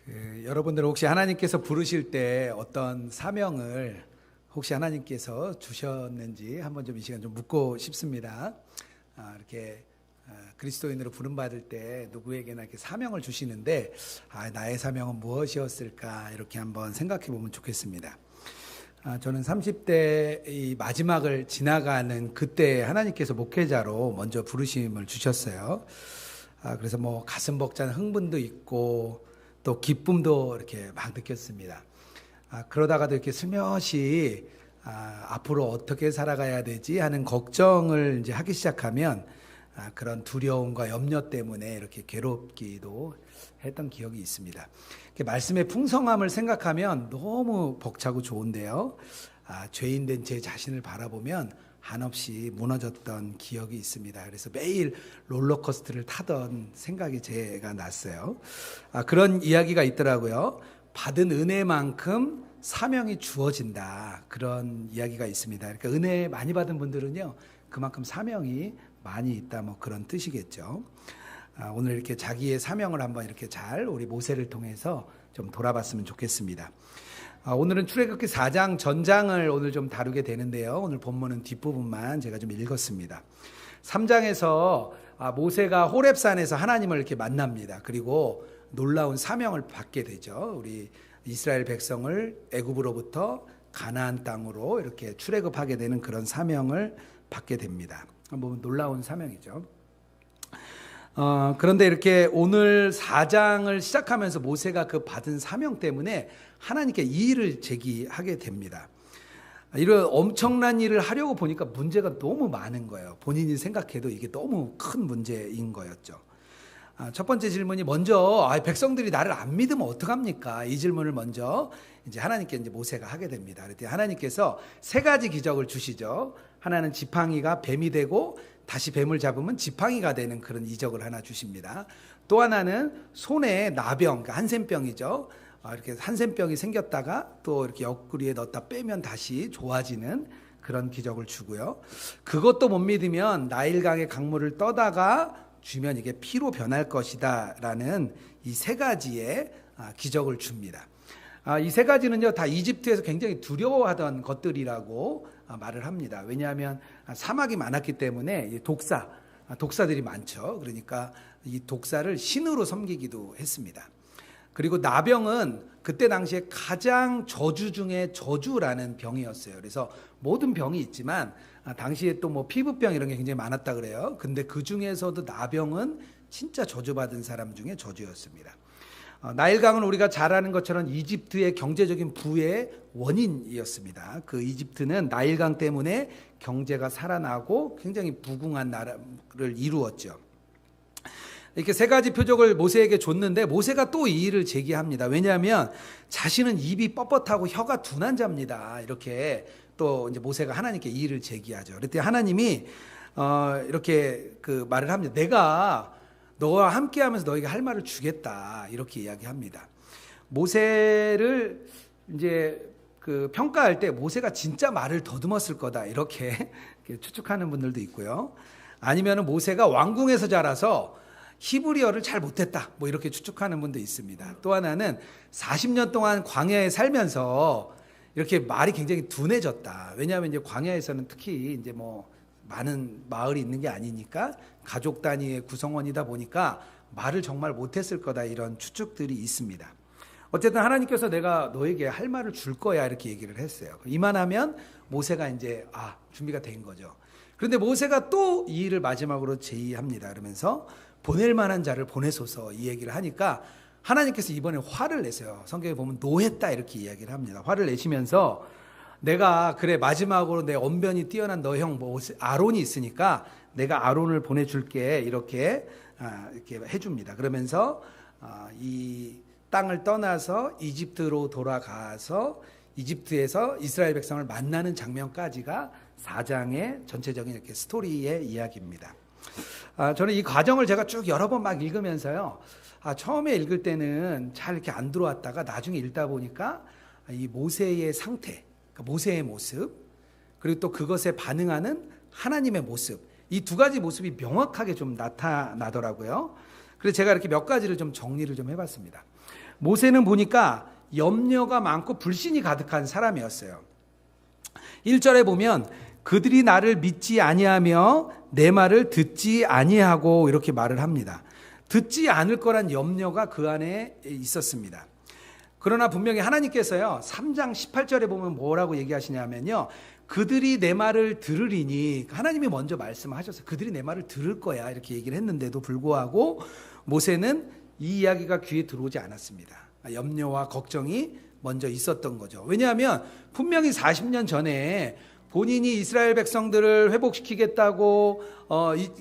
여러분들 혹시 하나님께서 부르실 때 어떤 사명을 혹시 하나님께서 주셨는지 한번 좀 이 시간 좀 묻고 싶습니다. 이렇게 그리스도인으로 부름받을 때 누구에게나 이렇게 사명을 주시는데 나의 사명은 무엇이었을까 이렇게 한번 생각해 보면 좋겠습니다. 저는 30대 이 마지막을 지나가는 그때 하나님께서 목회자로 먼저 부르심을 주셨어요. 그래서 뭐 가슴 벅찬 흥분도 있고 또 기쁨도 이렇게 막 느꼈습니다. 그러다가도 이렇게 슬며시 앞으로 어떻게 살아가야 되지 하는 걱정을 이제 하기 시작하면 그런 두려움과 염려 때문에 이렇게 괴롭기도 했던 기억이 있습니다. 말씀의 풍성함을 생각하면 너무 벅차고 좋은데요. 죄인 된 제 자신을 바라보면 한없이 무너졌던 기억이 있습니다. 그래서 매일 롤러코스터를 타던 생각이 제가 났어요. 그런 이야기가 있더라고요. 받은 은혜만큼 사명이 주어진다. 그런 이야기가 있습니다. 그러니까 은혜 많이 받은 분들은요, 그만큼 사명이 많이 있다. 뭐 그런 뜻이겠죠. 오늘 이렇게 자기의 사명을 한번 이렇게 잘 우리 모세를 통해서 좀 돌아봤으면 좋겠습니다. 오늘은 출애굽기 4장 전장을 오늘 좀 다루게 되는데요. 오늘 본문은 뒷부분만 제가 좀 읽었습니다. 3장에서 모세가 호렙산에서 하나님을 이렇게 만납니다. 그리고 놀라운 사명을 받게 되죠. 우리 이스라엘 백성을 애굽으로부터 가나안 땅으로 이렇게 출애굽하게 되는 그런 사명을 받게 됩니다. 뭐 놀라운 사명이죠. 그런데 이렇게 오늘 4장을 시작하면서 모세가 그 받은 사명 때문에 하나님께 이의를 제기하게 됩니다. 이런 엄청난 일을 하려고 보니까 문제가 너무 많은 거예요. 본인이 생각해도 이게 너무 큰 문제인 거였죠. 첫 번째 질문이 먼저 백성들이 나를 안 믿으면 어떡합니까? 이 질문을 먼저 이제 하나님께 이제 모세가 하게 됩니다. 그랬더니 하나님께서 세 가지 기적을 주시죠. 하나는 지팡이가 뱀이 되고 다시 뱀을 잡으면 지팡이가 되는 그런 이적을 하나 주십니다. 또 하나는 손에 나병, 그러니까 한센병이죠. 이렇게 한센병이 생겼다가 또 이렇게 옆구리에 넣었다 빼면 다시 좋아지는 그런 기적을 주고요. 그것도 못 믿으면 나일강의 강물을 떠다가 주면 이게 피로 변할 것이다 라는 이 세 가지의 기적을 줍니다. 이 세 가지는요, 다 이집트에서 굉장히 두려워하던 것들이라고 말을 합니다. 왜냐하면 사막이 많았기 때문에 독사들이 많죠. 그러니까 이 독사를 신으로 섬기기도 했습니다. 그리고 나병은 그때 당시에 가장 저주 중에 저주라는 병이었어요. 그래서 모든 병이 있지만 당시에 또 뭐 피부병 이런 게 굉장히 많았다 그래요. 근데 그 중에서도 나병은 진짜 저주받은 사람 중에 저주였습니다. 나일강은 우리가 잘 아는 것처럼 이집트의 경제적인 부의 원인이었습니다. 그 이집트는 나일강 때문에 경제가 살아나고 굉장히 부궁한 나라를 이루었죠. 이렇게 세 가지 표적을 모세에게 줬는데 모세가 또 이 일을 제기합니다. 왜냐하면 자신은 입이 뻣뻣하고 혀가 둔한 자입니다. 이렇게 또 이제 모세가 하나님께 이 일을 제기하죠. 그랬더니 하나님이 이렇게 그 말을 합니다. 내가 너와 함께하면서 너에게 할 말을 주겠다 이렇게 이야기합니다. 모세를 이제 그 평가할 때 모세가 진짜 말을 더듬었을 거다 이렇게 추측하는 분들도 있고요. 아니면은 모세가 왕궁에서 자라서 히브리어를 잘 못했다 뭐 이렇게 추측하는 분도 있습니다. 또 하나는 40년 동안 광야에 살면서 이렇게 말이 굉장히 둔해졌다. 왜냐하면 이제 광야에서는 특히 이제 뭐 많은 마을이 있는 게 아니니까 가족 단위의 구성원이다 보니까 말을 정말 못했을 거다 이런 추측들이 있습니다. 어쨌든 하나님께서 내가 너에게 할 말을 줄 거야 이렇게 얘기를 했어요. 이만하면 모세가 이제 준비가 된 거죠. 그런데 모세가 또 이 일을 마지막으로 제의합니다. 그러면서 보낼 만한 자를 보내소서 이 얘기를 하니까 하나님께서 이번에 화를 내세요. 성경에 보면 노했다 이렇게 이야기를 합니다. 화를 내시면서 내가 그래 마지막으로 내 언변이 뛰어난 너 형 아론이 있으니까 내가 아론을 보내줄게 이렇게 해줍니다. 그러면서 이 땅을 떠나서 이집트로 돌아가서 이집트에서 이스라엘 백성을 만나는 장면까지가 4장의 전체적인 이렇게 스토리의 이야기입니다. 저는 이 과정을 제가 쭉 여러 번 막 읽으면서요. 처음에 읽을 때는 잘 이렇게 안 들어왔다가 나중에 읽다 보니까 이 모세의 상태, 모세의 모습, 그리고 또 그것에 반응하는 하나님의 모습, 이 두 가지 모습이 명확하게 좀 나타나더라고요. 그래서 제가 이렇게 몇 가지를 좀 정리를 좀 해봤습니다. 모세는 보니까 염려가 많고 불신이 가득한 사람이었어요. 1절에 보면 그들이 나를 믿지 아니하며 내 말을 듣지 아니하고 이렇게 말을 합니다. 듣지 않을 거란 염려가 그 안에 있었습니다. 그러나 분명히 하나님께서요 3장 18절에 보면 뭐라고 얘기하시냐면요, 그들이 내 말을 들으리니, 하나님이 먼저 말씀하셨어요. 그들이 내 말을 들을 거야 이렇게 얘기를 했는데도 불구하고 모세는 이 이야기가 귀에 들어오지 않았습니다. 염려와 걱정이 먼저 있었던 거죠. 왜냐하면 분명히 40년 전에 본인이 이스라엘 백성들을 회복시키겠다고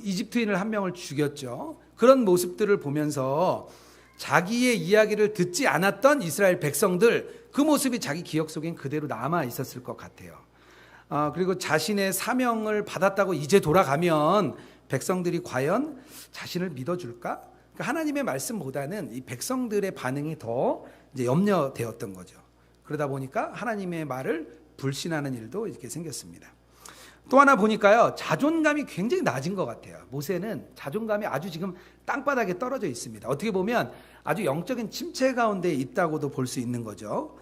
이집트인을 한 명을 죽였죠. 그런 모습들을 보면서 자기의 이야기를 듣지 않았던 이스라엘 백성들, 그 모습이 자기 기억 속엔 그대로 남아 있었을 것 같아요. 그리고 자신의 사명을 받았다고 이제 돌아가면 백성들이 과연 자신을 믿어줄까? 그러니까 하나님의 말씀보다는 이 백성들의 반응이 더 이제 염려되었던 거죠. 그러다 보니까 하나님의 말을 불신하는 일도 이렇게 생겼습니다. 또 하나 보니까요, 자존감이 굉장히 낮은 것 같아요. 모세는 자존감이 아주 지금 땅바닥에 떨어져 있습니다. 어떻게 보면 아주 영적인 침체 가운데 있다고도 볼 수 있는 거죠.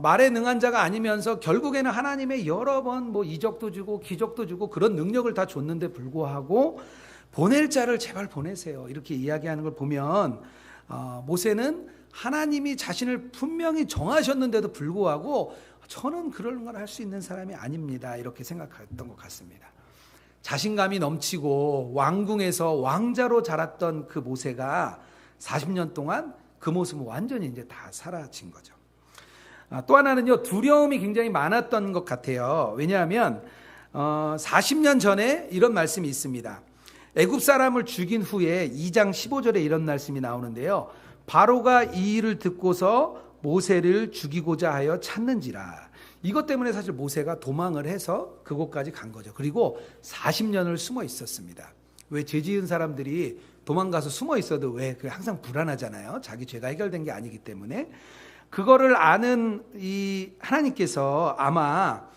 말에 능한 자가 아니면서 결국에는 하나님의 여러 번 뭐 이적도 주고 기적도 주고 그런 능력을 다 줬는데 불구하고 보낼 자를 제발 보내세요 이렇게 이야기하는 걸 보면 모세는 하나님이 자신을 분명히 정하셨는데도 불구하고 저는 그런 걸 할 수 있는 사람이 아닙니다 이렇게 생각했던 것 같습니다. 자신감이 넘치고 왕궁에서 왕자로 자랐던 그 모세가 40년 동안 그 모습은 완전히 이제 다 사라진 거죠. 또 하나는요, 두려움이 굉장히 많았던 것 같아요. 왜냐하면 40년 전에 이런 말씀이 있습니다. 애굽 사람을 죽인 후에 2장 15절에 이런 말씀이 나오는데요, 바로가 이 일을 듣고서 모세를 죽이고자 하여 찾는지라. 이것 때문에 사실 모세가 도망을 해서 그곳까지 간 거죠. 그리고 40년을 숨어 있었습니다. 왜 죄 지은 사람들이 도망가서 숨어 있어도 왜 항상 불안하잖아요. 자기 죄가 해결된 게 아니기 때문에. 그거를 아는 이 하나님께서 아마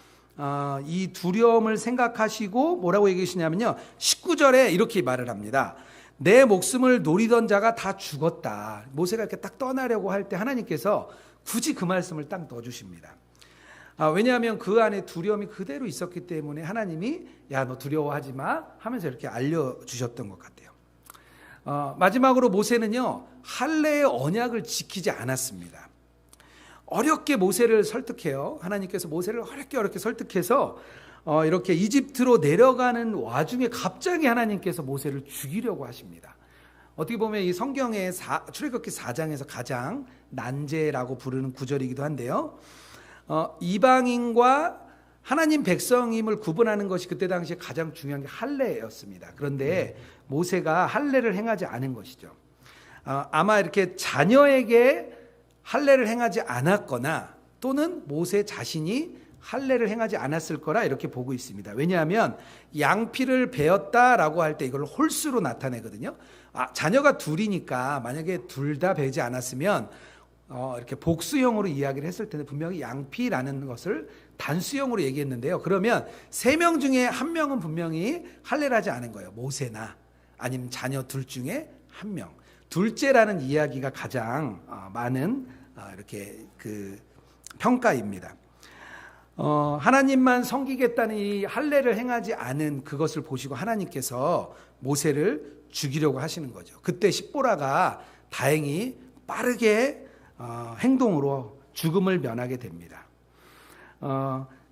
이 두려움을 생각하시고 뭐라고 얘기하시냐면요, 19절에 이렇게 말을 합니다. 내 목숨을 노리던 자가 다 죽었다. 모세가 이렇게 딱 떠나려고 할 때 하나님께서 굳이 그 말씀을 딱 넣어주십니다. 왜냐하면 그 안에 두려움이 그대로 있었기 때문에 하나님이 야, 너 두려워하지 마 하면서 이렇게 알려주셨던 것 같아요. 마지막으로 모세는요, 할례의 언약을 지키지 않았습니다. 어렵게 모세를 설득해요. 하나님께서 모세를 어렵게 설득해서 이렇게 이집트로 내려가는 와중에 갑자기 하나님께서 모세를 죽이려고 하십니다. 어떻게 보면 이 성경의 출애굽기 4장에서 가장 난제라고 부르는 구절이기도 한데요. 이방인과 하나님 백성임을 구분하는 것이 그때 당시에 가장 중요한 게 할례였습니다. 그런데 모세가 할례를 행하지 않은 것이죠. 아마 이렇게 자녀에게 할례를 행하지 않았거나 또는 모세 자신이 할례를 행하지 않았을 거라 이렇게 보고 있습니다. 왜냐하면 양피를 베었다라고 할 때 이걸 홀수로 나타내거든요. 자녀가 둘이니까 만약에 둘 다 베지 않았으면 이렇게 복수형으로 이야기를 했을 텐데 분명히 양피라는 것을 단수형으로 얘기했는데요. 그러면 3명 중에 1명은 분명히 할례를 하지 않은 거예요. 모세나 아니면 자녀 둘 중에 1명. 둘째라는 이야기가 가장 많은 이렇게 그 평가입니다. 하나님만 섬기겠다는 이 할례를 행하지 않은 그것을 보시고 하나님께서 모세를 죽이려고 하시는 거죠. 그때 십보라가 다행히 빠르게 행동으로 죽음을 면하게 됩니다.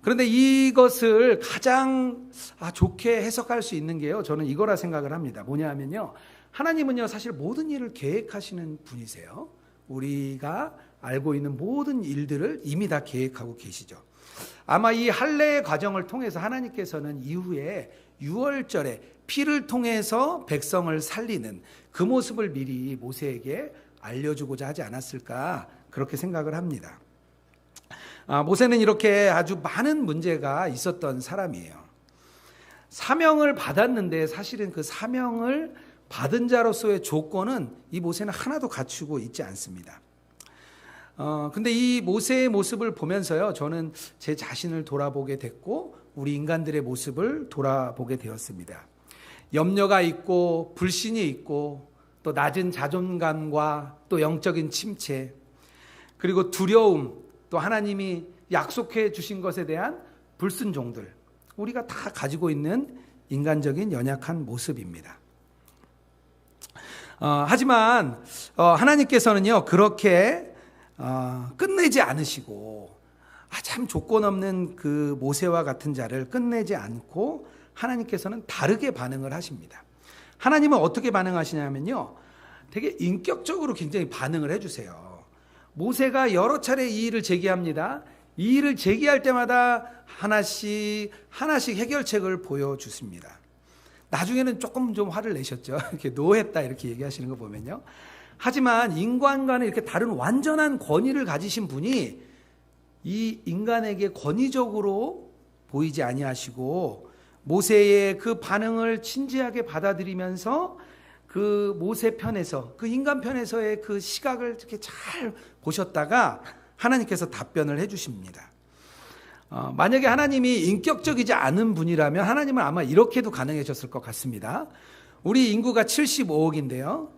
그런데 이것을 가장 좋게 해석할 수 있는 게요, 저는 이거라 생각을 합니다. 뭐냐 하면요, 하나님은요 사실 모든 일을 계획하시는 분이세요. 우리가 알고 있는 모든 일들을 이미 다 계획하고 계시죠. 아마 이 할례의 과정을 통해서 하나님께서는 이후에 6월절에 피를 통해서 백성을 살리는 그 모습을 미리 모세에게 알려주고자 하지 않았을까 그렇게 생각을 합니다. 모세는 이렇게 아주 많은 문제가 있었던 사람이에요. 사명을 받았는데 사실은 그 사명을 받은 자로서의 조건은 이 모세는 하나도 갖추고 있지 않습니다. 근데 이 모세의 모습을 보면서요, 저는 제 자신을 돌아보게 됐고 우리 인간들의 모습을 돌아보게 되었습니다. 염려가 있고 불신이 있고 또 낮은 자존감과 또 영적인 침체, 그리고 두려움, 또 하나님이 약속해 주신 것에 대한 불순종들, 우리가 다 가지고 있는 인간적인 연약한 모습입니다. 하지만 하나님께서는요, 그렇게 끝내지 않으시고 참 조건 없는 그 모세와 같은 자를 끝내지 않고 하나님께서는 다르게 반응을 하십니다. 하나님은 어떻게 반응하시냐면요, 되게 인격적으로 굉장히 반응을 해주세요. 모세가 여러 차례 이 일을 제기합니다. 이 일을 제기할 때마다 하나씩 해결책을 보여주십니다. 나중에는 조금 좀 화를 내셨죠. 이렇게 노했다 이렇게 얘기하시는 거 보면요. 하지만 인간과는 이렇게 다른 완전한 권위를 가지신 분이 이 인간에게 권위적으로 보이지 아니하시고 모세의 그 반응을 진지하게 받아들이면서 그 모세 편에서, 그 인간 편에서의 그 시각을 이렇게 잘 보셨다가 하나님께서 답변을 해주십니다. 만약에 하나님이 인격적이지 않은 분이라면 하나님은 아마 이렇게도 가능하셨을 것 같습니다. 우리 인구가 75억인데요.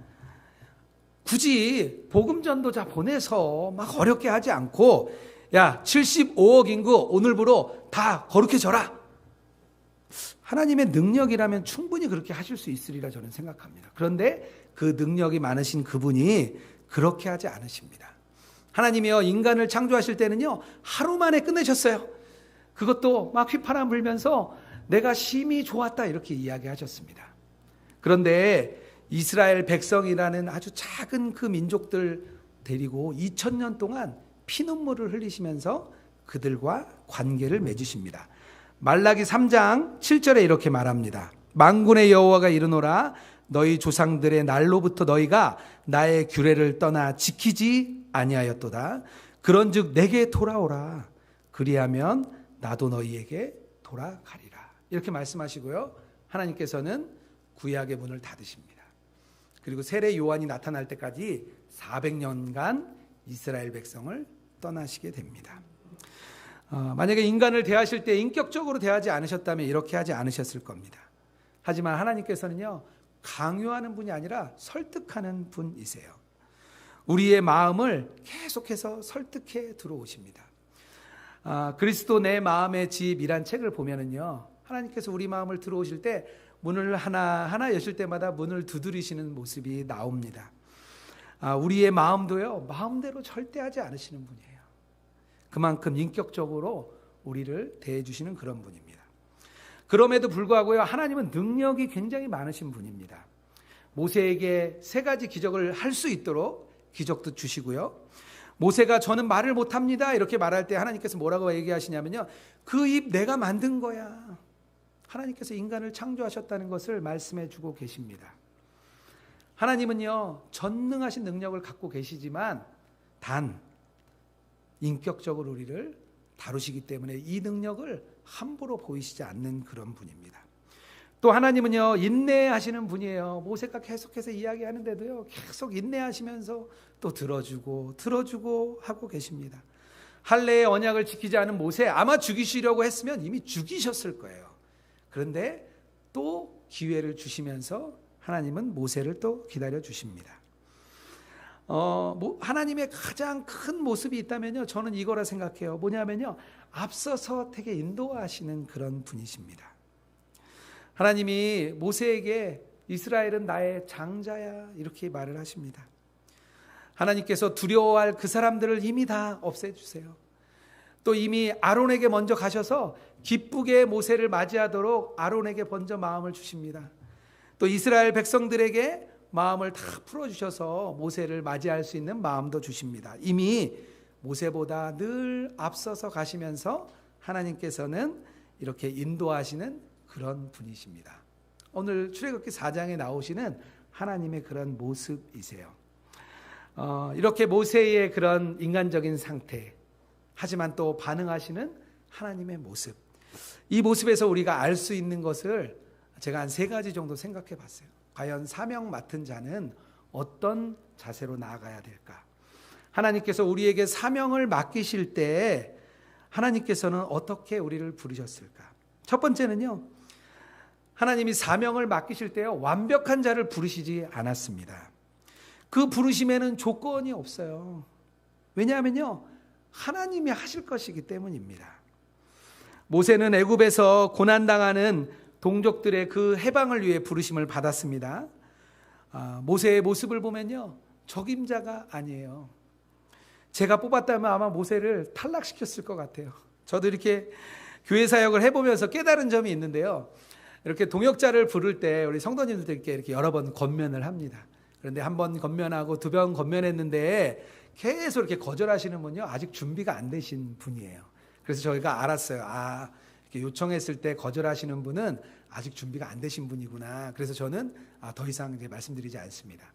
굳이 복음 전도자 보내서 막 어렵게 하지 않고, 야, 75억 인구 오늘부로 다 거룩해져라. 하나님의 능력이라면 충분히 그렇게 하실 수 있으리라 저는 생각합니다. 그런데 그 능력이 많으신 그분이 그렇게 하지 않으십니다. 하나님이요, 인간을 창조하실 때는요, 하루 만에 끝내셨어요. 그것도 막 휘파람 불면서 내가 심히 좋았다 이렇게 이야기하셨습니다. 그런데 이스라엘 백성이라는 아주 작은 그 민족들 데리고 2000년 동안 피눈물을 흘리시면서 그들과 관계를 맺으십니다. 말라기 3장 7절에 이렇게 말합니다. 만군의 여호와가 이르노라, 너희 조상들의 날로부터 너희가 나의 규례를 떠나 지키지 아니하였도다. 그런즉 내게 돌아오라. 그리하면 나도 너희에게 돌아가리라. 이렇게 말씀하시고요, 하나님께서는 구약의 문을 닫으십니다. 그리고 세례 요한이 나타날 때까지 400년간 이스라엘 백성을 떠나시게 됩니다. 만약에 인간을 대하실 때 인격적으로 대하지 않으셨다면 이렇게 하지 않으셨을 겁니다. 하지만 하나님께서는요, 강요하는 분이 아니라 설득하는 분이세요. 우리의 마음을 계속해서 설득해 들어오십니다. 그리스도 내 마음의 집이란 책을 보면은요, 하나님께서 우리 마음을 들어오실 때 문을 하나 여실 때마다 문을 두드리시는 모습이 나옵니다. 우리의 마음도요, 마음대로 절대 하지 않으시는 분이에요. 그만큼 인격적으로 우리를 대해 주시는 그런 분입니다. 그럼에도 불구하고요, 하나님은 능력이 굉장히 많으신 분입니다. 모세에게 3가지 기적을 할 수 있도록 기적도 주시고요, 모세가 저는 말을 못합니다 이렇게 말할 때 하나님께서 뭐라고 얘기하시냐면요, 그 입 내가 만든 거야. 하나님께서 인간을 창조하셨다는 것을 말씀해 주고 계십니다. 하나님은요, 전능하신 능력을 갖고 계시지만 단 인격적으로 우리를 다루시기 때문에 이 능력을 함부로 보이시지 않는 그런 분입니다. 또 하나님은요, 인내하시는 분이에요. 모세가 계속해서 이야기하는데도요, 계속 인내하시면서 또 들어주고 하고 계십니다. 할례의 언약을 지키지 않은 모세, 아마 죽이시려고 했으면 이미 죽이셨을 거예요. 그런데 또 기회를 주시면서 하나님은 모세를 또 기다려 주십니다. 하나님의 가장 큰 모습이 있다면요, 저는 이거라 생각해요. 뭐냐면요, 앞서서 되게 인도하시는 그런 분이십니다. 하나님이 모세에게 이스라엘은 나의 장자야 이렇게 말을 하십니다. 하나님께서 두려워할 그 사람들을 이미 다 없애주세요. 또 이미 아론에게 먼저 가셔서 기쁘게 모세를 맞이하도록 아론에게 먼저 마음을 주십니다. 또 이스라엘 백성들에게 마음을 다 풀어주셔서 모세를 맞이할 수 있는 마음도 주십니다. 이미 모세보다 늘 앞서서 가시면서 하나님께서는 이렇게 인도하시는 그런 분이십니다. 오늘 출애굽기 4장에 나오시는 하나님의 그런 모습이세요. 이렇게 모세의 그런 인간적인 상태, 하지만 또 반응하시는 하나님의 모습, 이 모습에서 우리가 알 수 있는 것을 제가 한 3가지 정도 생각해 봤어요. 과연 사명 맡은 자는 어떤 자세로 나아가야 될까? 하나님께서 우리에게 사명을 맡기실 때 하나님께서는 어떻게 우리를 부르셨을까? 첫 번째는요, 하나님이 사명을 맡기실 때요, 완벽한 자를 부르시지 않았습니다. 그 부르심에는 조건이 없어요. 왜냐하면요, 하나님이 하실 것이기 때문입니다. 모세는 애굽에서 고난당하는 동족들의 그 해방을 위해 부르심을 받았습니다. 모세의 모습을 보면요, 적임자가 아니에요. 제가 뽑았다면 아마 모세를 탈락시켰을 것 같아요. 저도 이렇게 교회 사역을 해보면서 깨달은 점이 있는데요, 이렇게 동역자를 부를 때 우리 성도님들께 이렇게 여러 번 권면을 합니다. 그런데 한 번 권면하고 두 번 권면했는데 계속 이렇게 거절하시는 분요, 아직 준비가 안 되신 분이에요. 그래서 저희가 알았어요. 이렇게 요청했을 때 거절하시는 분은 아직 준비가 안 되신 분이구나. 그래서 저는 더 이상 이제 말씀드리지 않습니다.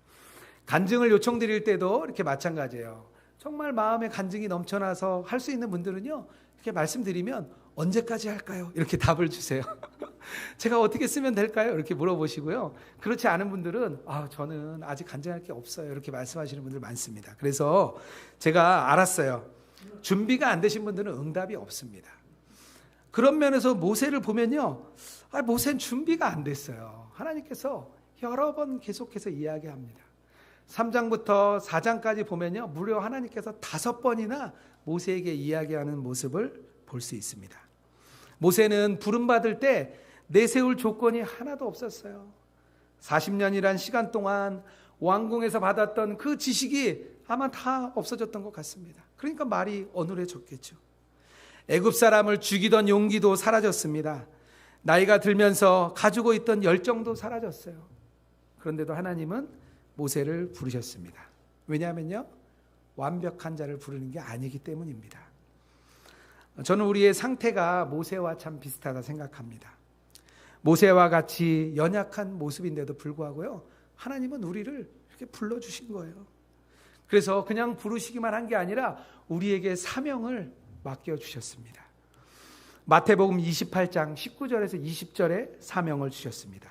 간증을 요청드릴 때도 이렇게 마찬가지예요. 정말 마음에 간증이 넘쳐나서 할 수 있는 분들은요, 이렇게 말씀드리면 언제까지 할까요? 이렇게 답을 주세요. 제가 어떻게 쓰면 될까요? 이렇게 물어보시고요. 그렇지 않은 분들은 저는 아직 간증할 게 없어요. 이렇게 말씀하시는 분들 많습니다. 그래서 제가 알았어요. 준비가 안 되신 분들은 응답이 없습니다. 그런 면에서 모세를 보면요, 모세는 준비가 안 됐어요. 하나님께서 여러 번 계속해서 이야기합니다. 3장부터 4장까지 보면요, 무려 하나님께서 5번이나 모세에게 이야기하는 모습을 볼 수 있습니다. 모세는 부름받을 때 내세울 조건이 하나도 없었어요. 40년이란 시간 동안 왕궁에서 받았던 그 지식이 아마 다 없어졌던 것 같습니다. 그러니까 말이 어눌해졌겠죠. 애굽 사람을 죽이던 용기도 사라졌습니다. 나이가 들면서 가지고 있던 열정도 사라졌어요. 그런데도 하나님은 모세를 부르셨습니다. 왜냐하면요, 완벽한 자를 부르는 게 아니기 때문입니다. 저는 우리의 상태가 모세와 참 비슷하다 생각합니다. 모세와 같이 연약한 모습인데도 불구하고요, 하나님은 우리를 이렇게 불러주신 거예요. 그래서 그냥 부르시기만 한 게 아니라 우리에게 사명을 맡겨주셨습니다. 마태복음 28장 19절에서 20절에 사명을 주셨습니다.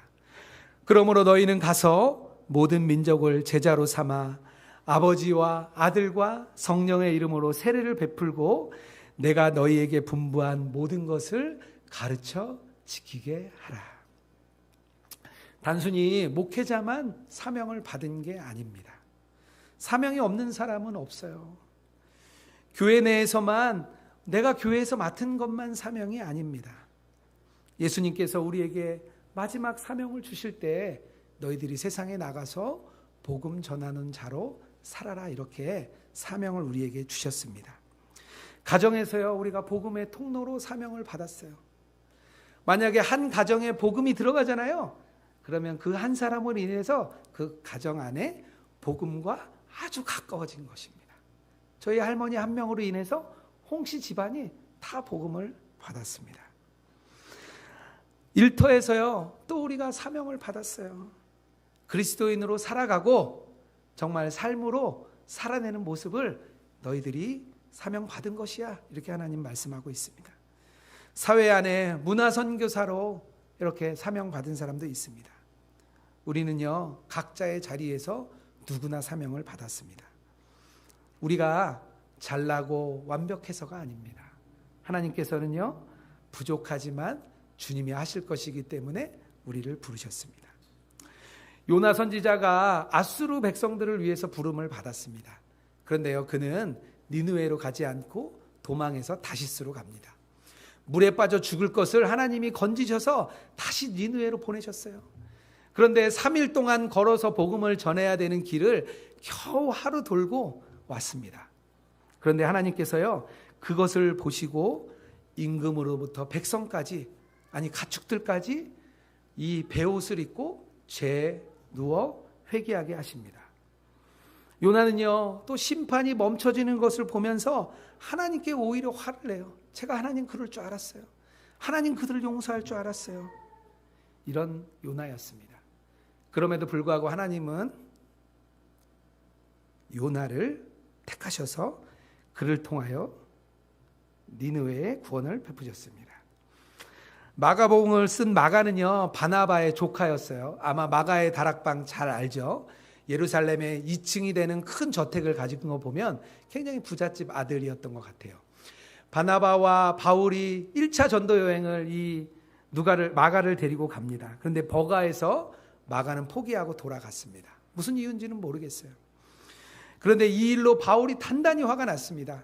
그러므로 너희는 가서 모든 민족을 제자로 삼아 아버지와 아들과 성령의 이름으로 세례를 베풀고 내가 너희에게 분부한 모든 것을 가르쳐 지키게 하라. 단순히 목회자만 사명을 받은 게 아닙니다. 사명이 없는 사람은 없어요. 교회 내에서만, 내가 교회에서 맡은 것만 사명이 아닙니다. 예수님께서 우리에게 마지막 사명을 주실 때 너희들이 세상에 나가서 복음 전하는 자로 살아라, 이렇게 사명을 우리에게 주셨습니다. 가정에서요, 우리가 복음의 통로로 사명을 받았어요. 만약에 한 가정에 복음이 들어가잖아요. 그러면 그 한 사람을 인해서 그 가정 안에 복음과 아주 가까워진 것입니다. 저희 할머니 한 명으로 인해서 홍씨 집안이 다 복음을 받았습니다. 일터에서요, 또 우리가 사명을 받았어요. 그리스도인으로 살아가고 정말 삶으로 살아내는 모습을 너희들이 사명 받은 것이야, 이렇게 하나님 말씀하고 있습니다. 사회 안에 문화선교사로 이렇게 사명 받은 사람도 있습니다. 우리는요, 각자의 자리에서 누구나 사명을 받았습니다. 우리가 잘나고 완벽해서가 아닙니다. 하나님께서는요, 부족하지만 주님이 하실 것이기 때문에 우리를 부르셨습니다. 요나 선지자가 아수르 백성들을 위해서 부름을 받았습니다. 그런데요, 그는 니느웨로 가지 않고 도망해서 다시스로 갑니다. 물에 빠져 죽을 것을 하나님이 건지셔서 다시 니느웨로 보내셨어요. 그런데 3일 동안 걸어서 복음을 전해야 되는 길을 겨우 하루 돌고 왔습니다. 그런데 하나님께서요, 그것을 보시고 임금으로부터 백성까지, 아니 가축들까지 이 베옷을 입고 죄에 누워 회개하게 하십니다. 요나는요, 또 심판이 멈춰지는 것을 보면서 하나님께 오히려 화를 내요. 제가 하나님 그럴 줄 알았어요. 하나님 그들을 용서할 줄 알았어요. 이런 요나였습니다. 그럼에도 불구하고 하나님은 요나를 택하셔서 그를 통하여 니느웨의 구원을 베푸셨습니다. 마가복음을 쓴 마가는요, 바나바의 조카였어요. 아마 마가의 다락방 잘 알죠? 예루살렘에 2층이 되는 큰 저택을 가진 거 보면 굉장히 부잣집 아들이었던 것 같아요. 바나바와 바울이 1차 전도 여행을 이 마가를 데리고 갑니다. 그런데 버가에서 마가는 포기하고 돌아갔습니다. 무슨 이유인지는 모르겠어요. 그런데 이 일로 바울이 단단히 화가 났습니다.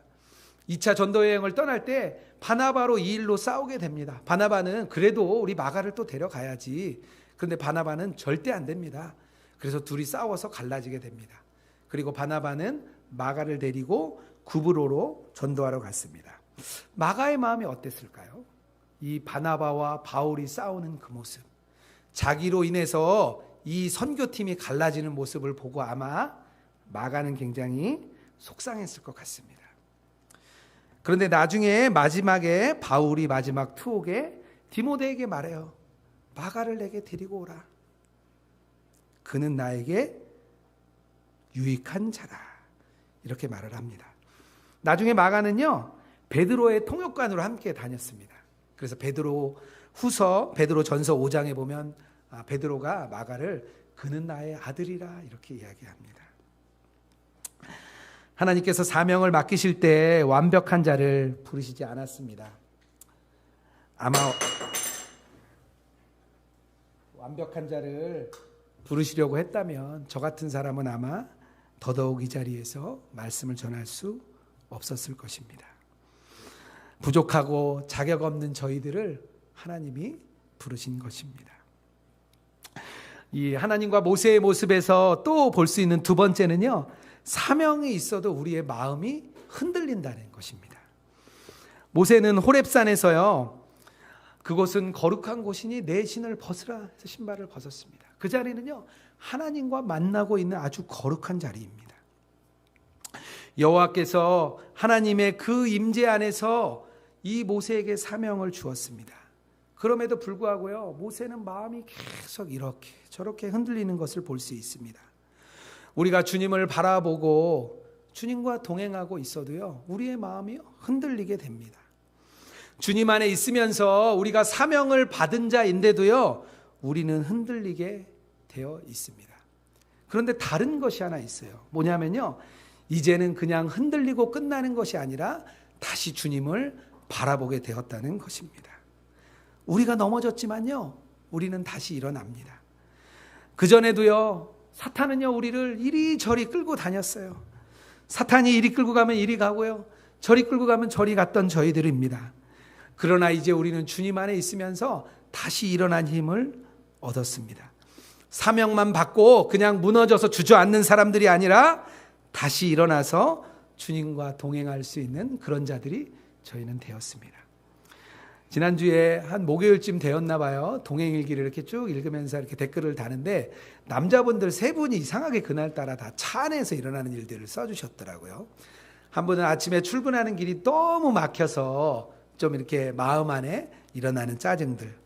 2차 전도 여행을 떠날 때 바나바로 이 일로 싸우게 됩니다. 바나바는 그래도 우리 마가를 또 데려가야지. 그런데 바나바는 절대 안 됩니다. 그래서 둘이 싸워서 갈라지게 됩니다. 그리고 바나바는 마가를 데리고 구브로로 전도하러 갔습니다. 마가의 마음이 어땠을까요? 이 바나바와 바울이 싸우는 그 모습, 자기로 인해서 이 선교팀이 갈라지는 모습을 보고 아마 마가는 굉장히 속상했을 것 같습니다. 그런데 나중에 마지막에 바울이 마지막 투옥에 디모데에게 말해요. 마가를 내게 데리고 오라. 그는 나에게 유익한 자라. 이렇게 말을 합니다. 나중에 마가는요, 베드로의 통역관으로 함께 다녔습니다. 그래서 베드로 전서 5장에 보면 베드로가 마가를 그는 나의 아들이라 이렇게 이야기합니다. 하나님께서 사명을 맡기실 때 완벽한 자를 부르시지 않았습니다. 아마 완벽한 자를 부르시려고 했다면 저 같은 사람은 아마 더더욱 이 자리에서 말씀을 전할 수 없었을 것입니다. 부족하고 자격 없는 저희들을 하나님이 부르신 것입니다. 이 하나님과 모세의 모습에서 또 볼 수 있는 두 번째는요, 사명이 있어도 우리의 마음이 흔들린다는 것입니다. 모세는 호렙산에서요, 그곳은 거룩한 곳이니 내 신을 벗으라 해서 신발을 벗었습니다. 그 자리는요, 하나님과 만나고 있는 아주 거룩한 자리입니다. 여호와께서 하나님의 그 임재 안에서 이 모세에게 사명을 주었습니다. 그럼에도 불구하고요, 모세는 마음이 계속 이렇게 저렇게 흔들리는 것을 볼 수 있습니다. 우리가 주님을 바라보고 주님과 동행하고 있어도요, 우리의 마음이 흔들리게 됩니다. 주님 안에 있으면서 우리가 사명을 받은 자인데도요, 우리는 흔들리게 되어 있습니다. 그런데 다른 것이 하나 있어요. 뭐냐면요, 이제는 그냥 흔들리고 끝나는 것이 아니라 다시 주님을 바라보게 되었다는 것입니다. 우리가 넘어졌지만요, 우리는 다시 일어납니다. 그전에도요, 사탄은요, 우리를 이리저리 끌고 다녔어요. 사탄이 이리 끌고 가면 이리 가고요, 저리 끌고 가면 저리 갔던 저희들입니다. 그러나 이제 우리는 주님 안에 있으면서 다시 일어난 힘을 얻었습니다. 사명만 받고 그냥 무너져서 주저앉는 사람들이 아니라 다시 일어나서 주님과 동행할 수 있는 그런 자들이 저희는 되었습니다. 지난주에 한 목요일쯤 되었나 봐요. 동행일기를 이렇게 쭉 읽으면서 이렇게 댓글을 다는데 남자분들 세 분이 이상하게 그날따라 다 차 안에서 일어나는 일들을 써주셨더라고요. 한 분은 아침에 출근하는 길이 너무 막혀서 좀 이렇게 마음 안에 일어나는 짜증들.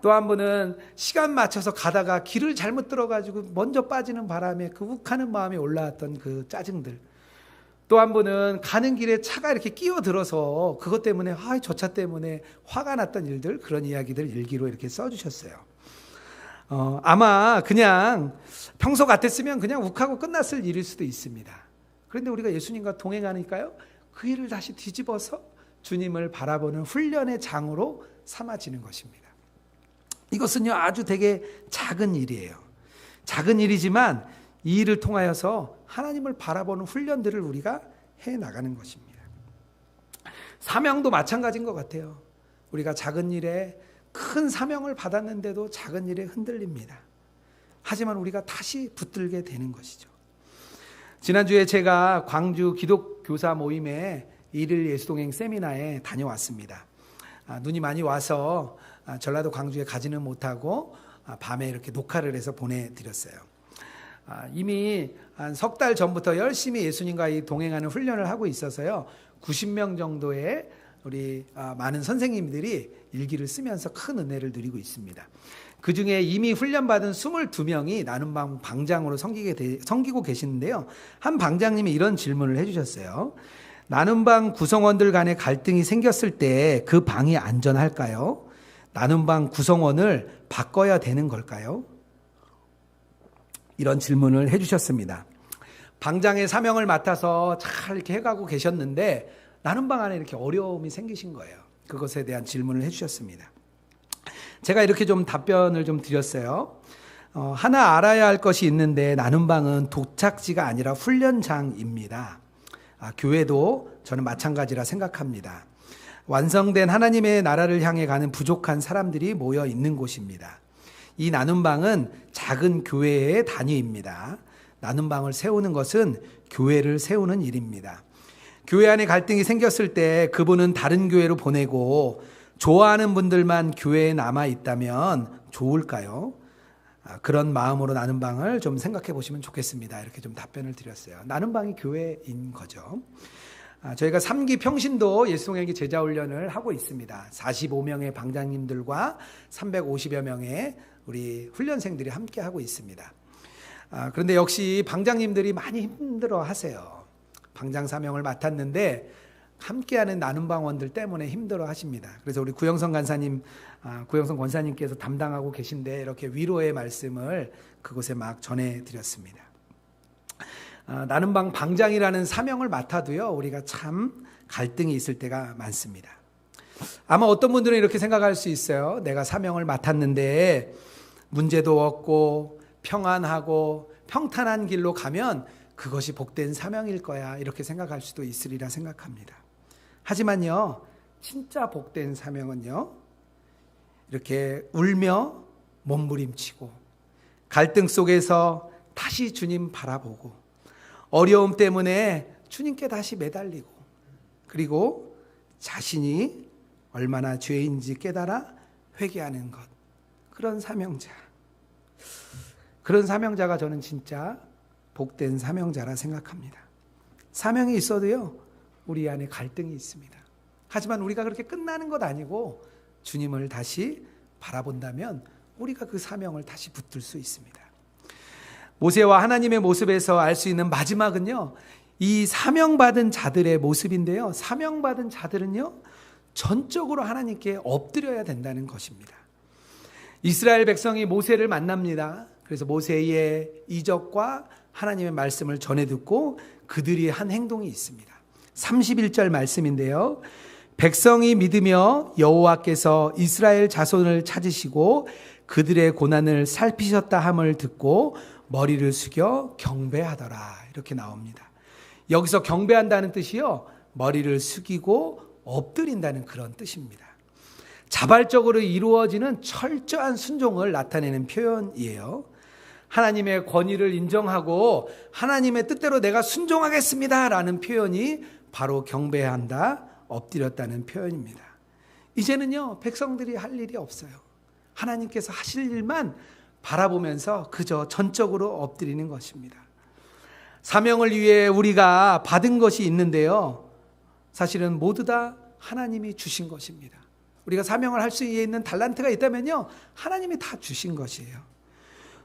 또 한 분은 시간 맞춰서 가다가 길을 잘못 들어가지고 먼저 빠지는 바람에 그 욱하는 마음이 올라왔던 그 짜증들. 또 한 분은 가는 길에 차가 이렇게 끼어들어서 그것 때문에 저 차 때문에 화가 났던 일들, 그런 이야기들 일기로 이렇게 써주셨어요. 아마 그냥 평소 같았으면 그냥 욱하고 끝났을 일일 수도 있습니다. 그런데 우리가 예수님과 동행하니까요, 그 일을 다시 뒤집어서 주님을 바라보는 훈련의 장으로 삼아지는 것입니다. 이것은요, 아주 되게 작은 일이에요. 작은 일이지만 이 일을 통하여서 하나님을 바라보는 훈련들을 우리가 해나가는 것입니다. 사명도 마찬가지인 것 같아요. 우리가 작은 일에 큰 사명을 받았는데도 작은 일에 흔들립니다. 하지만 우리가 다시 붙들게 되는 것이죠. 지난주에 제가 광주 기독교사 모임에 일일 예수동행 세미나에 다녀왔습니다. 눈이 많이 와서 전라도 광주에 가지는 못하고 밤에 이렇게 녹화를 해서 보내드렸어요. 이미 한 석 달 전부터 열심히 예수님과 이 동행하는 훈련을 하고 있어서요, 90명 정도의 우리 많은 선생님들이 일기를 쓰면서 큰 은혜를 누리고 있습니다. 그 중에 이미 훈련받은 22명이 나눔방 방장으로 섬기고 계시는데요, 한 방장님이 이런 질문을 해주셨어요. 나눔방 구성원들 간에 갈등이 생겼을 때 그 방이 안전할까요? 나눔방 구성원을 바꿔야 되는 걸까요? 이런 질문을 해주셨습니다. 방장의 사명을 맡아서 잘 이렇게 해가고 계셨는데 나눔방 안에 이렇게 어려움이 생기신 거예요. 그것에 대한 질문을 해주셨습니다. 제가 이렇게 좀 답변을 좀 드렸어요. 하나 알아야 할 것이 있는데 나눔방은 도착지가 아니라 훈련장입니다. 교회도 저는 마찬가지라 생각합니다. 완성된 하나님의 나라를 향해 가는 부족한 사람들이 모여 있는 곳입니다. 이 나눔방은 작은 교회의 단위입니다. 나눔방을 세우는 것은 교회를 세우는 일입니다. 교회 안에 갈등이 생겼을 때 그분은 다른 교회로 보내고 좋아하는 분들만 교회에 남아 있다면 좋을까요? 그런 마음으로 나눔방을 좀 생각해 보시면 좋겠습니다. 이렇게 좀 답변을 드렸어요. 나눔방이 교회인 거죠. 저희가 3기 평신도 예수통일기 제자훈련을 하고 있습니다. 45명의 방장님들과 350여 명의 우리 훈련생들이 함께 하고 있습니다. 그런데 역시 방장님들이 많이 힘들어 하세요. 방장 사명을 맡았는데 함께하는 나눔방원들 때문에 힘들어 하십니다. 그래서 우리 구영선 간사님, 구영선 권사님께서 담당하고 계신데 이렇게 위로의 말씀을 그곳에 막 전해드렸습니다. 나눔방 방장이라는 사명을 맡아도요, 우리가 참 갈등이 있을 때가 많습니다. 아마 어떤 분들은 이렇게 생각할 수 있어요. 내가 사명을 맡았는데 문제도 없고 평안하고 평탄한 길로 가면 그것이 복된 사명일 거야, 이렇게 생각할 수도 있으리라 생각합니다. 하지만요, 진짜 복된 사명은요, 이렇게 울며 몸부림치고 갈등 속에서 다시 주님 바라보고 어려움 때문에 주님께 다시 매달리고 그리고 자신이 얼마나 죄인지 깨달아 회개하는 것, 그런 사명자가 저는 진짜 복된 사명자라 생각합니다. 사명이 있어도요, 우리 안에 갈등이 있습니다. 하지만 우리가 그렇게 끝나는 것 아니고 주님을 다시 바라본다면 우리가 그 사명을 다시 붙들 수 있습니다. 모세와 하나님의 모습에서 알 수 있는 마지막은요, 이 사명받은 자들의 모습인데요, 사명받은 자들은요, 전적으로 하나님께 엎드려야 된다는 것입니다. 이스라엘 백성이 모세를 만납니다. 그래서 모세의 이적과 하나님의 말씀을 전해 듣고 그들이 한 행동이 있습니다. 31절 말씀인데요, 백성이 믿으며 여호와께서 이스라엘 자손을 찾으시고 그들의 고난을 살피셨다 함을 듣고 머리를 숙여 경배하더라, 이렇게 나옵니다. 여기서 경배한다는 뜻이요, 머리를 숙이고 엎드린다는 그런 뜻입니다. 자발적으로 이루어지는 철저한 순종을 나타내는 표현이에요. 하나님의 권위를 인정하고 하나님의 뜻대로 내가 순종하겠습니다 라는 표현이 바로 경배한다, 엎드렸다는 표현입니다. 이제는요, 백성들이 할 일이 없어요. 하나님께서 하실 일만 바라보면서 그저 전적으로 엎드리는 것입니다. 사명을 위해 우리가 받은 것이 있는데요, 사실은 모두 다 하나님이 주신 것입니다. 우리가 사명을 할 수 있는 달란트가 있다면요, 하나님이 다 주신 것이에요.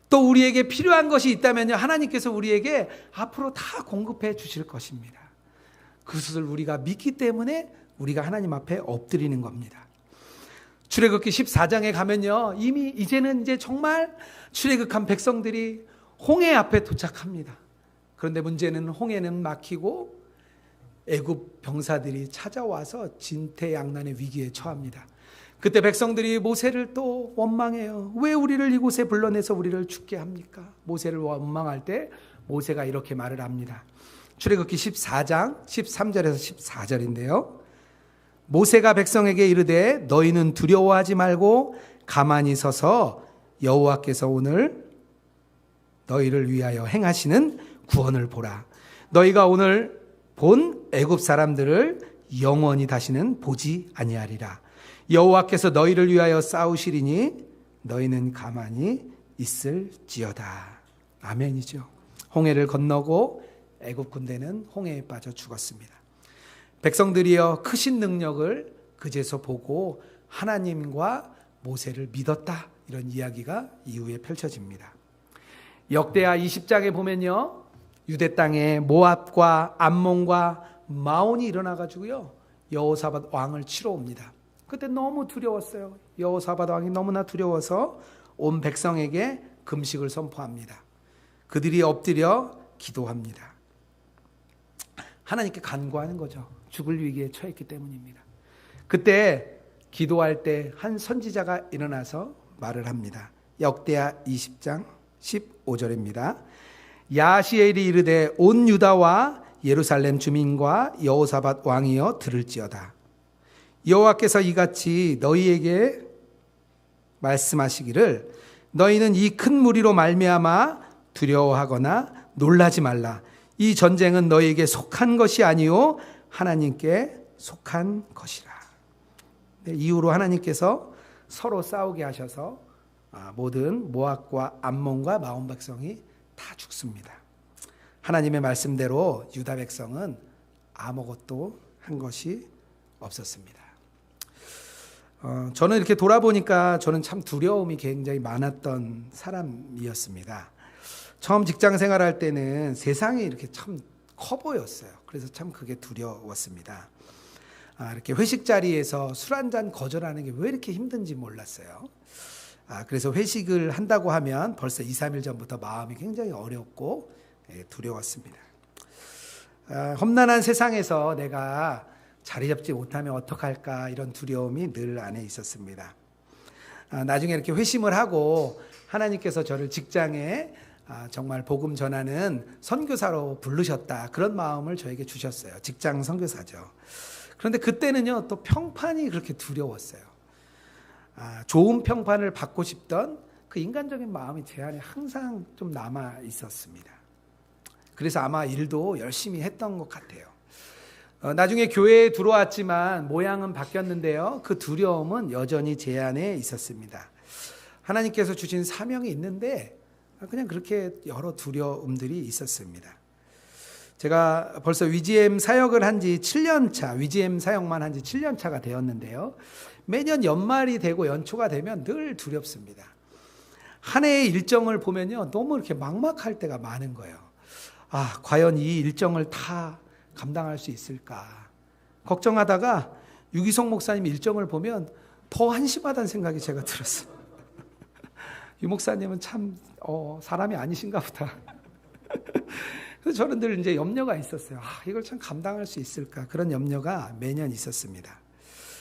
또 우리에게 필요한 것이 있다면요, 하나님께서 우리에게 앞으로 다 공급해 주실 것입니다. 그것을 우리가 믿기 때문에 우리가 하나님 앞에 엎드리는 겁니다. 출애굽기 14장에 가면요, 이제는 정말 출애굽한 백성들이 홍해 앞에 도착합니다. 그런데 문제는 홍해는 막히고 애굽 병사들이 찾아와서 진퇴양난의 위기에 처합니다. 그때 백성들이 모세를 또 원망해요. 왜 우리를 이곳에 불러내서 우리를 죽게 합니까? 모세를 원망할 때 모세가 이렇게 말을 합니다. 출애굽기 14장 13절에서 14절인데요. 모세가 백성에게 이르되 너희는 두려워하지 말고 가만히 서서 여호와께서 오늘 너희를 위하여 행하시는 구원을 보라. 너희가 오늘 본 애굽 사람들을 영원히 다시는 보지 아니하리라. 여호와께서 너희를 위하여 싸우시리니 너희는 가만히 있을지어다. 아멘이죠. 홍해를 건너고 애굽 군대는 홍해에 빠져 죽었습니다. 백성들이여 크신 능력을 그제서 보고 하나님과 모세를 믿었다, 이런 이야기가 이후에 펼쳐집니다. 역대하 20장에 보면요, 유대 땅에 모압과 암몬과 마온이 일어나가지고요, 여호사밧 왕을 치러 옵니다. 그때 너무 두려웠어요. 여호사밧 왕이 너무나 두려워서 온 백성에게 금식을 선포합니다. 그들이 엎드려 기도합니다. 하나님께 간구하는 거죠. 죽을 위기에 처했기 때문입니다. 그때 기도할 때 한 선지자가 일어나서 말을 합니다. 역대하 20장 15절입니다. 야시엘이 이르되 온 유다와 예루살렘 주민과 여호사밧 왕이여 들을지어다. 여호와께서 이같이 너희에게 말씀하시기를 너희는 이 큰 무리로 말미암아 두려워하거나 놀라지 말라. 이 전쟁은 너희에게 속한 것이 아니요 하나님께 속한 것이라. 이후로 하나님께서 서로 싸우게 하셔서 모든 모압과 암몬과 마온 백성이 다 죽습니다. 하나님의 말씀대로 유다 백성은 아무것도 한 것이 없었습니다. 저는 이렇게 돌아보니까 저는 참 두려움이 굉장히 많았던 사람이었습니다. 처음 직장 생활할 때는 세상이 이렇게 참 커 보였어요. 그래서 참 그게 두려웠습니다. 이렇게 회식 자리에서 술 한잔 거절하는 게 왜 이렇게 힘든지 몰랐어요. 그래서 회식을 한다고 하면 벌써 2, 3일 전부터 마음이 굉장히 어렵고 두려웠습니다. 험난한 세상에서 내가 자리 잡지 못하면 어떡할까 이런 두려움이 늘 안에 있었습니다. 나중에 이렇게 회심을 하고 하나님께서 저를 직장에 정말 복음 전하는 선교사로 부르셨다. 그런 마음을 저에게 주셨어요. 직장 선교사죠. 그런데 그때는요, 또 평판이 그렇게 두려웠어요. 좋은 평판을 받고 싶던 그 인간적인 마음이 제 안에 항상 좀 남아 있었습니다. 그래서 아마 일도 열심히 했던 것 같아요. 나중에 교회에 들어왔지만 모양은 바뀌었는데요. 그 두려움은 여전히 제 안에 있었습니다. 하나님께서 주신 사명이 있는데 그냥 그렇게 여러 두려움들이 있었습니다. 제가 벌써 위지엠 사역을 한 지 7년 차, 위지엠 사역만 한 지 7년 차가 되었는데요. 매년 연말이 되고 연초가 되면 늘 두렵습니다. 한 해의 일정을 보면요, 너무 이렇게 막막할 때가 많은 거예요. 과연 이 일정을 다 감당할 수 있을까? 걱정하다가 유기성 목사님 일정을 보면 더 한심하다는 생각이 제가 들었어요. 유 목사님은 참 사람이 아니신가 보다. 그래서 저는 늘 이제 염려가 있었어요. 이걸 참 감당할 수 있을까? 그런 염려가 매년 있었습니다.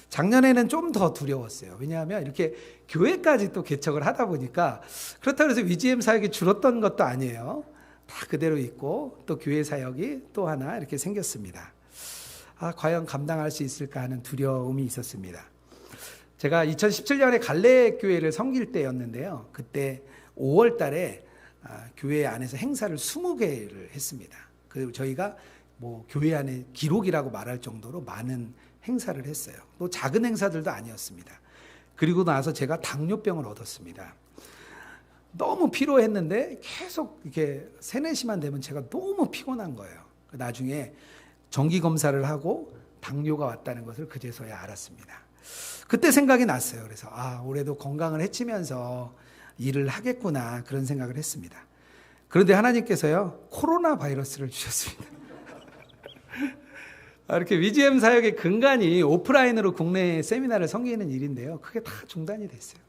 작년에는 좀 더 두려웠어요. 왜냐하면 이렇게 교회까지 또 개척을 하다 보니까 그렇다고 해서 위지엠 사역이 줄었던 것도 아니에요. 다 그대로 있고 또 교회 사역이 또 하나 이렇게 생겼습니다. 과연 감당할 수 있을까 하는 두려움이 있었습니다. 제가 2017년에 갈래교회를 섬길 때였는데요. 그때 5월 달에 교회 안에서 행사를 20개를 했습니다. 저희가 뭐 교회 안에 기록이라고 말할 정도로 많은 행사를 했어요. 또 작은 행사들도 아니었습니다. 그리고 나서 제가 당뇨병을 얻었습니다. 너무 피로했는데 계속 이렇게 3, 4시만 되면 제가 너무 피곤한 거예요. 나중에 정기검사를 하고 당뇨가 왔다는 것을 그제서야 알았습니다. 그때 생각이 났어요. 그래서 올해도 건강을 해치면서 일을 하겠구나 그런 생각을 했습니다. 그런데 하나님께서요 코로나 바이러스를 주셨습니다. 이렇게 위지엠 사역의 근간이 오프라인으로 국내 세미나를 섬기는 일인데요. 그게 다 중단이 됐어요.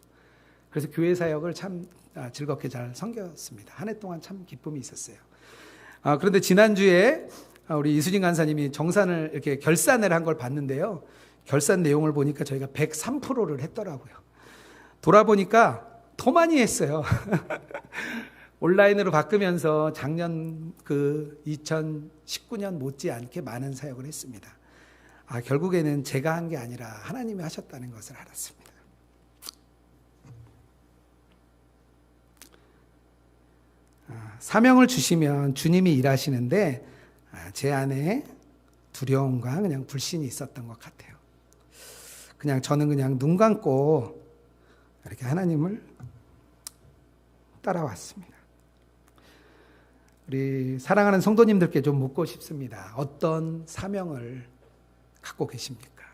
그래서 교회 사역을 참 즐겁게 잘 섬겼습니다. 한 해 동안 참 기쁨이 있었어요. 그런데 지난주에 우리 이수진 간사님이 정산을 이렇게 결산을 한 걸 봤는데요. 결산 내용을 보니까 저희가 103%를 했더라고요. 돌아보니까 더 많이 했어요. 온라인으로 바꾸면서 작년 2019년 못지않게 많은 사역을 했습니다. 결국에는 제가 한 게 아니라 하나님이 하셨다는 것을 알았습니다. 사명을 주시면 주님이 일하시는데 제 안에 두려움과 그냥 불신이 있었던 것 같아요. 저는 그냥 눈 감고 이렇게 하나님을 따라왔습니다. 우리 사랑하는 성도님들께 좀 묻고 싶습니다. 어떤 사명을 갖고 계십니까?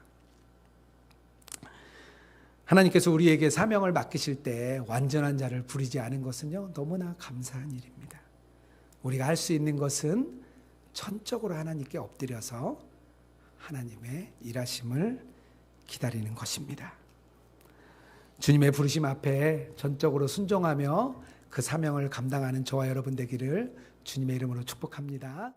하나님께서 우리에게 사명을 맡기실 때 완전한 자를 부리지 않은 것은요 너무나 감사한 일입니다. 우리가 할 수 있는 것은 전적으로 하나님께 엎드려서 하나님의 일하심을 기다리는 것입니다. 주님의 부르심 앞에 전적으로 순종하며 그 사명을 감당하는 저와 여러분 되기를 주님의 이름으로 축복합니다.